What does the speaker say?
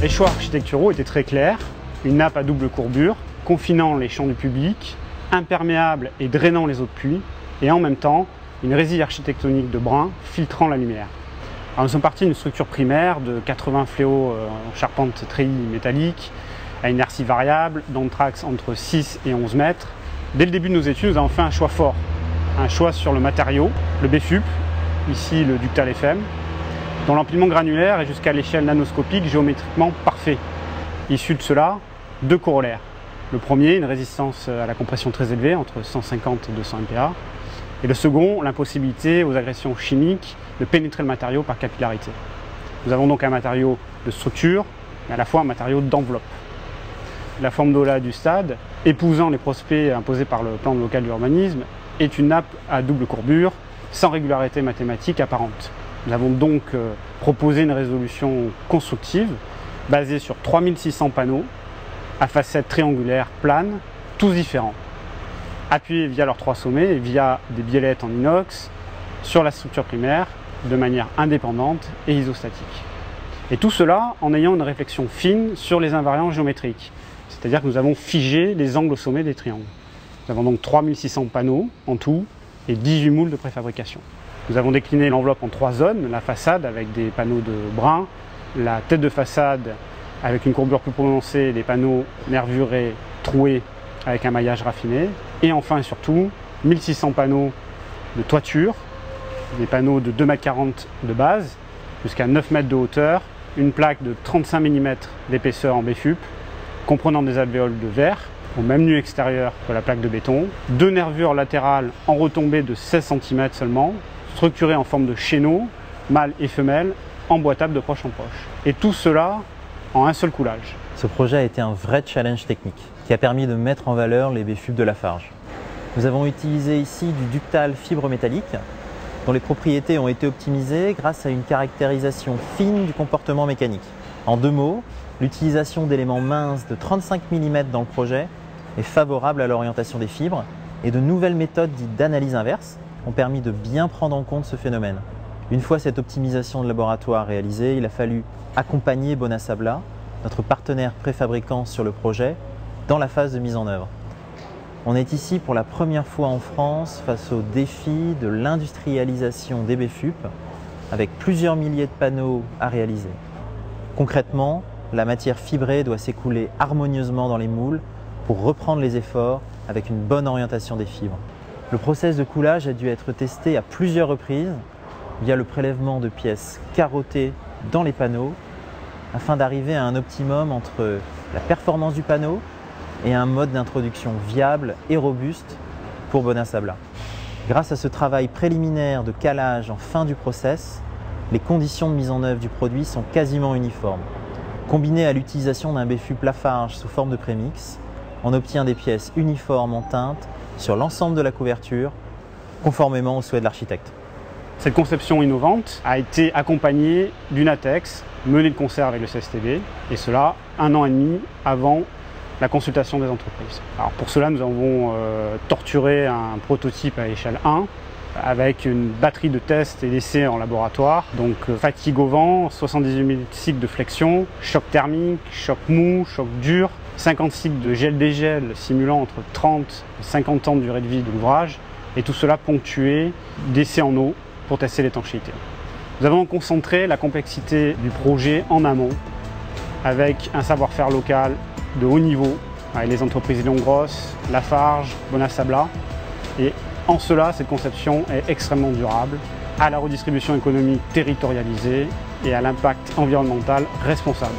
Les choix architecturaux étaient très clairs, une nappe à double courbure, confinant les champs du public, imperméable et drainant les eaux de pluie, et en même temps, une résille architectonique de brun filtrant la lumière. Alors nous sommes partis d'une structure primaire de 80 fléaux en charpente treillis métallique, à inertie variable, d'anthrax entre 6 et 11 mètres. Dès le début de nos études, nous avons fait un choix fort. Un choix sur le matériau, le BFUP, ici le ductal FM, dont l'empilement granulaire est jusqu'à l'échelle nanoscopique géométriquement parfait. Issu de cela, deux corollaires. Le premier, une résistance à la compression très élevée, entre 150 et 200 MPa. Et le second, l'impossibilité aux agressions chimiques de pénétrer le matériau par capillarité. Nous avons donc un matériau de structure, mais à la fois un matériau d'enveloppe. La forme d'Ola du stade, épousant les prospects imposés par le plan local d'urbanisme, est une nappe à double courbure, sans régularité mathématique apparente. Nous avons donc proposé une résolution constructive, basée sur 3600 panneaux, à facettes triangulaires planes, tous différents, appuyés via leurs trois sommets et via des biellettes en inox sur la structure primaire, de manière indépendante et isostatique. Et tout cela en ayant une réflexion fine sur les invariants géométriques, c'est-à-dire que nous avons figé les angles au sommet des triangles. Nous avons donc 3600 panneaux en tout et 18 moules de préfabrication. Nous avons décliné l'enveloppe en trois zones, la façade avec des panneaux de brun, la tête de façade avec une courbure plus prononcée, des panneaux nervurés, troués avec un maillage raffiné, et enfin et surtout 1600 panneaux de toiture, des panneaux de 2,40 m de base jusqu'à 9 m de hauteur, une plaque de 35 mm d'épaisseur en BFUP, comprenant des alvéoles de verre, au même nu extérieur que la plaque de béton, deux nervures latérales en retombée de 16 cm seulement, structurées en forme de chéneaux, mâle et femelle, emboîtables de proche en proche. Et tout cela en un seul coulage. Ce projet a été un vrai challenge technique qui a permis de mettre en valeur les BFUP de Lafarge. Nous avons utilisé ici du ductal fibre métallique dont les propriétés ont été optimisées grâce à une caractérisation fine du comportement mécanique. En deux mots, l'utilisation d'éléments minces de 35 mm dans le projet est favorable à l'orientation des fibres et de nouvelles méthodes dites d'analyse inverse ont permis de bien prendre en compte ce phénomène. Une fois cette optimisation de laboratoire réalisée, il a fallu accompagner Bonasabla, notre partenaire préfabricant sur le projet, dans la phase de mise en œuvre. On est ici pour la première fois en France face au défi de l'industrialisation des BFUP avec plusieurs milliers de panneaux à réaliser. Concrètement, la matière fibrée doit s'écouler harmonieusement dans les moules pour reprendre les efforts avec une bonne orientation des fibres. Le process de coulage a dû être testé à plusieurs reprises via le prélèvement de pièces carottées dans les panneaux afin d'arriver à un optimum entre la performance du panneau et un mode d'introduction viable et robuste pour Bonasabla. Grâce à ce travail préliminaire de calage en fin du process, les conditions de mise en œuvre du produit sont quasiment uniformes. Combiné à l'utilisation d'un BFUP Lafarge sous forme de prémix, on obtient des pièces uniformes en teinte sur l'ensemble de la couverture, conformément aux souhaits de l'architecte. Cette conception innovante a été accompagnée d'une ATEX menée de concert avec le CSTB, et cela 1 an et demi avant la consultation des entreprises. Alors pour cela, nous avons torturé un prototype à échelle 1 avec une batterie de tests et d'essais en laboratoire. Donc fatigue au vent, 78 000 cycles de flexion, choc thermique, choc mou, choc dur, 50 cycles de gel-dégel simulant entre 30 et 50 ans de durée de vie de l'ouvrage, et tout cela ponctué d'essais en eau pour tester l'étanchéité. Nous avons concentré la complexité du projet en amont avec un savoir-faire local de haut niveau avec les entreprises Léon Gross, Lafarge, Bonasabla, et en cela cette conception est extrêmement durable, à la redistribution économique territorialisée et à l'impact environnemental responsable.